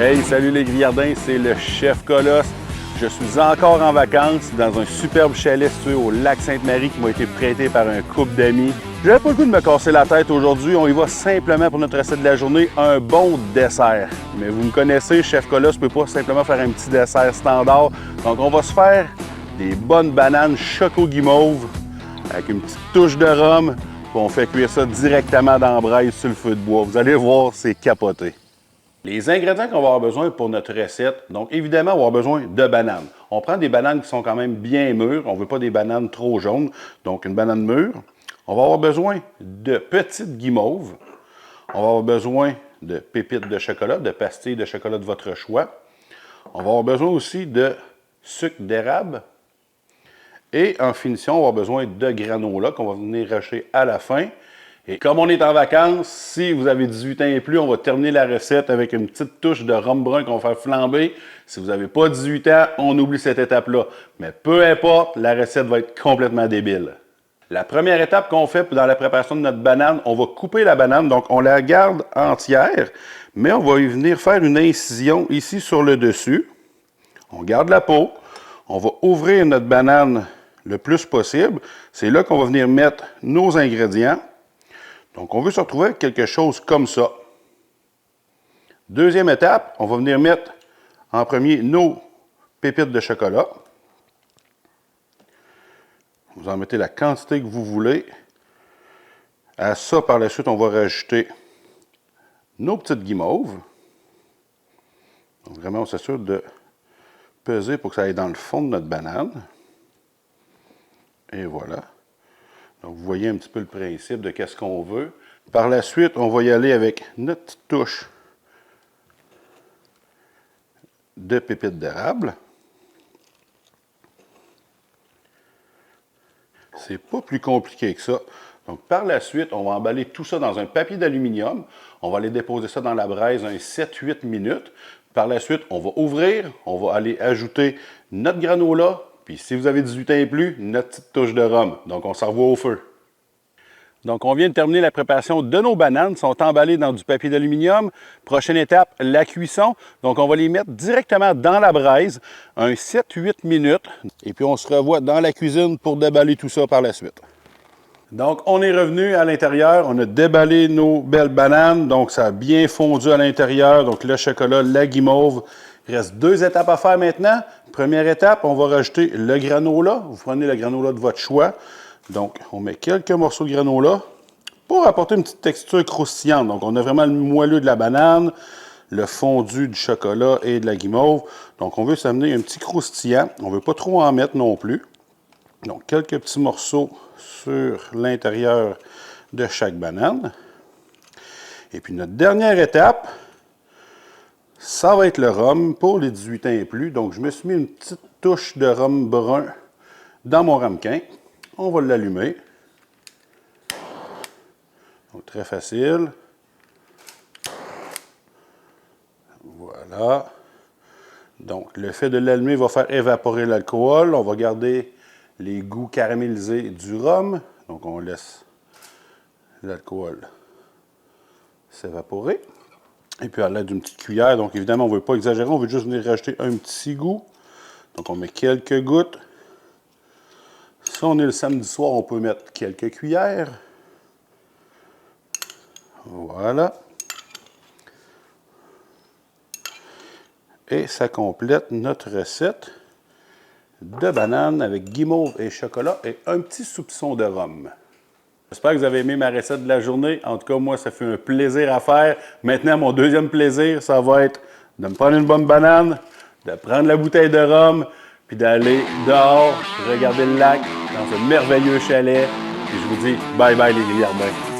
Hey, salut les Grillardins, c'est le chef Colosse. Je suis encore en vacances dans un superbe chalet situé au lac Sainte-Marie qui m'a été prêté par un couple d'amis. J'avais pas le goût de me casser la tête aujourd'hui, on y va simplement pour notre recette de la journée, un bon dessert. Mais vous me connaissez, chef Colosse ne peut pas simplement faire un petit dessert standard. Donc on va se faire des bonnes bananes choco guimauve avec une petite touche de rhum. Puis on fait cuire ça directement dans la braise sur le feu de bois. Vous allez voir, c'est capoté. Les ingrédients qu'on va avoir besoin pour notre recette, donc évidemment, on va avoir besoin de bananes. On prend des bananes qui sont quand même bien mûres. On ne veut pas des bananes trop jaunes, donc une banane mûre. On va avoir besoin de petites guimauves. On va avoir besoin de pépites de chocolat, de pastilles de chocolat de votre choix. On va avoir besoin aussi de sucre d'érable. Et en finition, on va avoir besoin de granola qu'on va venir racheter à la fin. Et comme on est en vacances, si vous avez 18 ans et plus, on va terminer la recette avec une petite touche de rhum brun qu'on va faire flamber. Si vous n'avez pas 18 ans, on oublie cette étape-là. Mais peu importe, la recette va être complètement débile. La première étape qu'on fait dans la préparation de notre banane, on va couper la banane, donc on la garde entière, mais on va y venir faire une incision ici sur le dessus. On garde la peau, on va ouvrir notre banane le plus possible. C'est là qu'on va venir mettre nos ingrédients. Donc, on veut se retrouver avec quelque chose comme ça. Deuxième étape, on va venir mettre en premier nos pépites de chocolat. Vous en mettez la quantité que vous voulez. À ça, par la suite, on va rajouter nos petites guimauves. Donc, vraiment, on s'assure de peser pour que ça aille dans le fond de notre banane. Et voilà. Donc, vous voyez un petit peu le principe de qu'est-ce qu'on veut. Par la suite, on va y aller avec notre petite touche de pépites d'érable. C'est pas plus compliqué que ça. Donc, par la suite, on va emballer tout ça dans un papier d'aluminium. On va aller déposer ça dans la braise un 7-8 minutes. Par la suite, on va ouvrir. On va aller ajouter notre granola. Puis, si vous avez 18 ans et plus, notre petite touche de rhum. Donc, on s'en revoit au feu. Donc, on vient de terminer la préparation de nos bananes. Elles sont emballées dans du papier d'aluminium. Prochaine étape, la cuisson. Donc, on va les mettre directement dans la braise, un 7-8 minutes. Et puis, on se revoit dans la cuisine pour déballer tout ça par la suite. Donc, on est revenu à l'intérieur. On a déballé nos belles bananes. Donc, ça a bien fondu à l'intérieur. Donc, le chocolat, la guimauve. Il reste 2 étapes à faire maintenant. Première étape, on va rajouter le granola. Vous prenez le granola de votre choix. Donc, on met quelques morceaux de granola pour apporter une petite texture croustillante. Donc, on a vraiment le moelleux de la banane, le fondu du chocolat et de la guimauve. Donc, on veut s'amener un petit croustillant. On ne veut pas trop en mettre non plus. Donc, quelques petits morceaux sur l'intérieur de chaque banane. Et puis, notre dernière étape, ça va être le rhum pour les 18 ans et plus. Donc, je me suis mis une petite touche de rhum brun dans mon ramequin. On va l'allumer. Donc, très facile. Voilà. Donc, le fait de l'allumer va faire évaporer l'alcool. On va garder les goûts caramélisés du rhum. Donc, on laisse l'alcool s'évaporer. Et puis, à l'aide d'une petite cuillère, donc évidemment, on ne veut pas exagérer, on veut juste venir rajouter un petit goût. Donc, on met quelques gouttes. Si on est le samedi soir, on peut mettre quelques cuillères. Voilà. Et ça complète notre recette de bananes avec guimauve et chocolat et un petit soupçon de rhum. J'espère que vous avez aimé ma recette de la journée. En tout cas, moi, ça fait un plaisir à faire. Maintenant, mon deuxième plaisir, ça va être de me prendre une bonne banane, de prendre la bouteille de rhum, puis d'aller dehors, regarder le lac dans ce merveilleux chalet. Puis je vous dis bye bye les Grillardins.